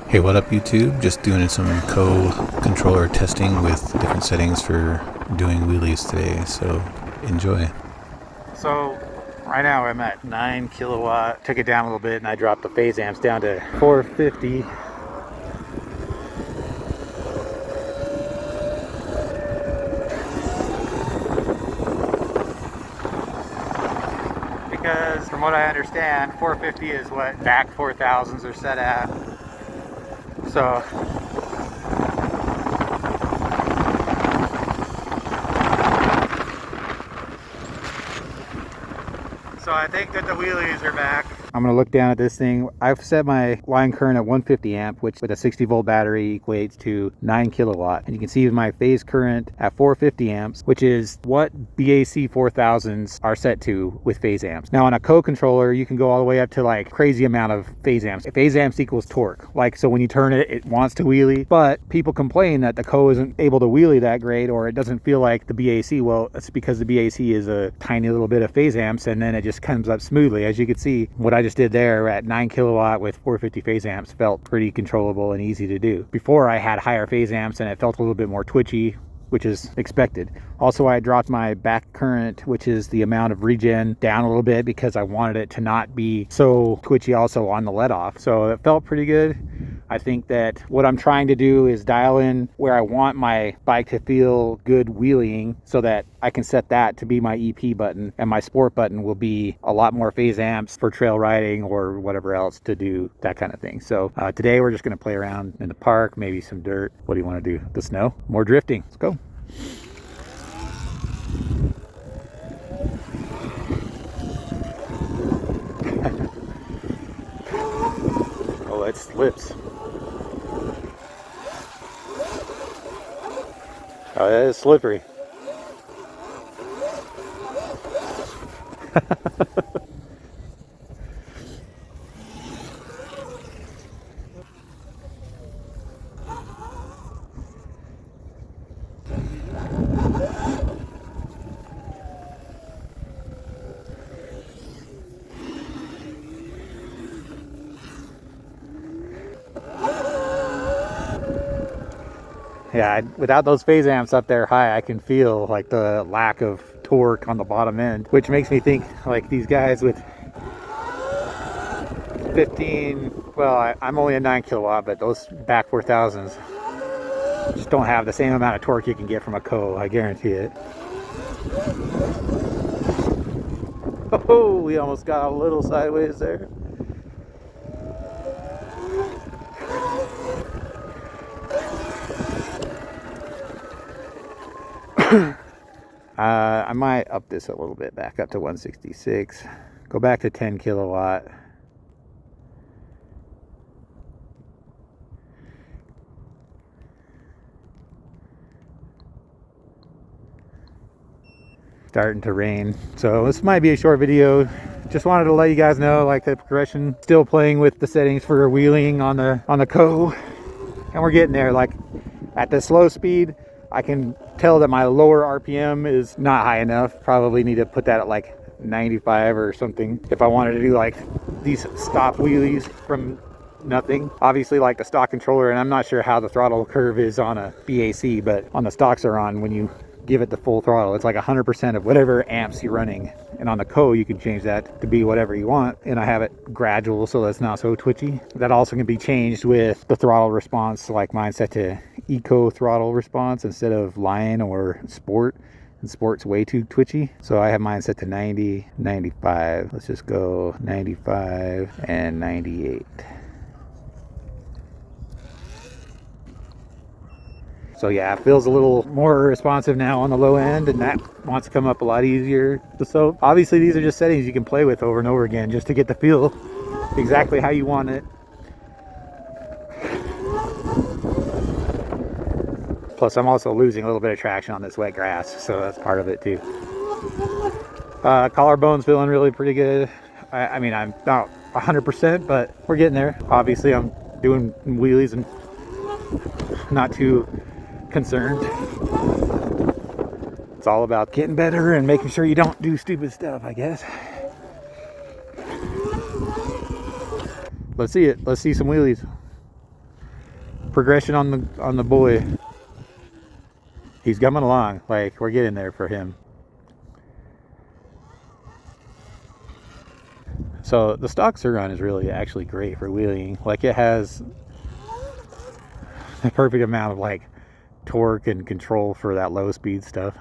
Hey, what up YouTube? Just doing some KO controller testing with different settings for doing wheelies today, so enjoy. So right now I'm at 9 kilowatt, took it down a little bit and I dropped the phase amps down to 450. Because from what I understand, 450 is what back 4000s are set at. So I think that the wheelies are back. I'm gonna look down at this thing. I've set my line current at 150 amp, which with a 60 volt battery equates to 9 kilowatt. And you can see my phase current at 450 amps, which is what BAC 4000s are set to with phase amps. Now on a KO controller, you can go all the way up to like crazy amount of phase amps. Phase amps equals torque. Like, so when you turn it, it wants to wheelie, but people complain that the KO isn't able to wheelie that great, or it doesn't feel like the BAC. Well, it's because the BAC is a tiny little bit of phase amps, and then it just comes up smoothly. As you can see, what I just did there at 9 kilowatt with 450 phase amps felt pretty controllable and easy to do. Before I had higher phase amps and it felt a little bit more twitchy, which is expected. Also, I dropped my back current, which is the amount of regen, down a little bit because I wanted it to not be so twitchy also on the let off. So it felt pretty good. I think that what I'm trying to do is dial in where I want my bike to feel good wheeling so that I can set that to be my EP button, and my sport button will be a lot more phase amps for trail riding or whatever else to do that kind of thing. So today we're just going to play around in the park, maybe some dirt. What do you want to do? The snow? More drifting. Let's go. Oh, it slips. Oh, that is slippery. Yeah, without those phase amps up there high, I can feel like the lack of torque on the bottom end, which makes me think like these guys with 15, well, I'm only a 9 kilowatt, but those back 4000s just don't have the same amount of torque you can get from a KO, I guarantee it. Oh, we almost got a little sideways there. I might up this a little bit, back up to 166, go back to 10 kilowatt. Starting to rain, so this might be a short video. Just wanted to let you guys know like the progression. Still playing with the settings for wheeling on the KO, and we're getting there. Like at the slow speed, I can tell that my lower RPM is not high enough. Probably need to put that at like 95 or something if I wanted to do like these stop wheelies from nothing. Obviously like the stock controller, and I'm not sure how the throttle curve is on a BAC, but on the stock Sur-Ron, when you give it the full throttle, it's like 100% of whatever amps you're running. And on the KO, you can change that to be whatever you want. And I have it gradual, so that's not so twitchy. That also can be changed with the throttle response. Like mine set to eco throttle response instead of line or sport. And sport's way too twitchy. So I have mine set to 90, 95. Let's just go 95 and 98. So yeah, it feels a little more responsive now on the low end, and that wants to come up a lot easier. So obviously these are just settings you can play with over and over again just to get the feel exactly how you want it. Plus I'm also losing a little bit of traction on this wet grass, so that's part of it too. Collarbone's feeling really pretty good. I mean, I'm not 100%, but we're getting there. Obviously I'm doing wheelies and not too concerned. It's all about getting better and making sure you don't do stupid stuff, I guess. Let's see it. Let's see some wheelies. progression on the bully. He's coming along. Like, we're getting there for him. So the stock Sur-Ron is really actually great for wheeling. Like, it has the perfect amount of like torque and control for that low speed stuff.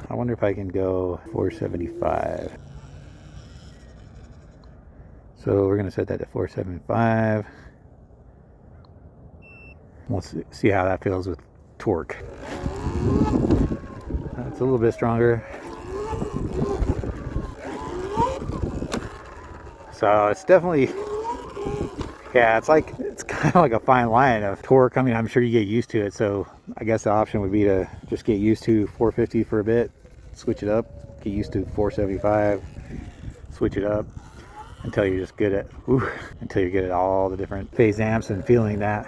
I wonder if I can go 475. So we're going to set that to 475. Let's see how that feels with torque. It's a little bit stronger. So it's definitely, yeah, it's kind of like a fine line of torque. I mean, I'm sure you get used to it. So I guess the option would be to just get used to 450 for a bit, switch it up, get used to 475, switch it up until you're just good at, until you're good at all the different phase amps and feeling that.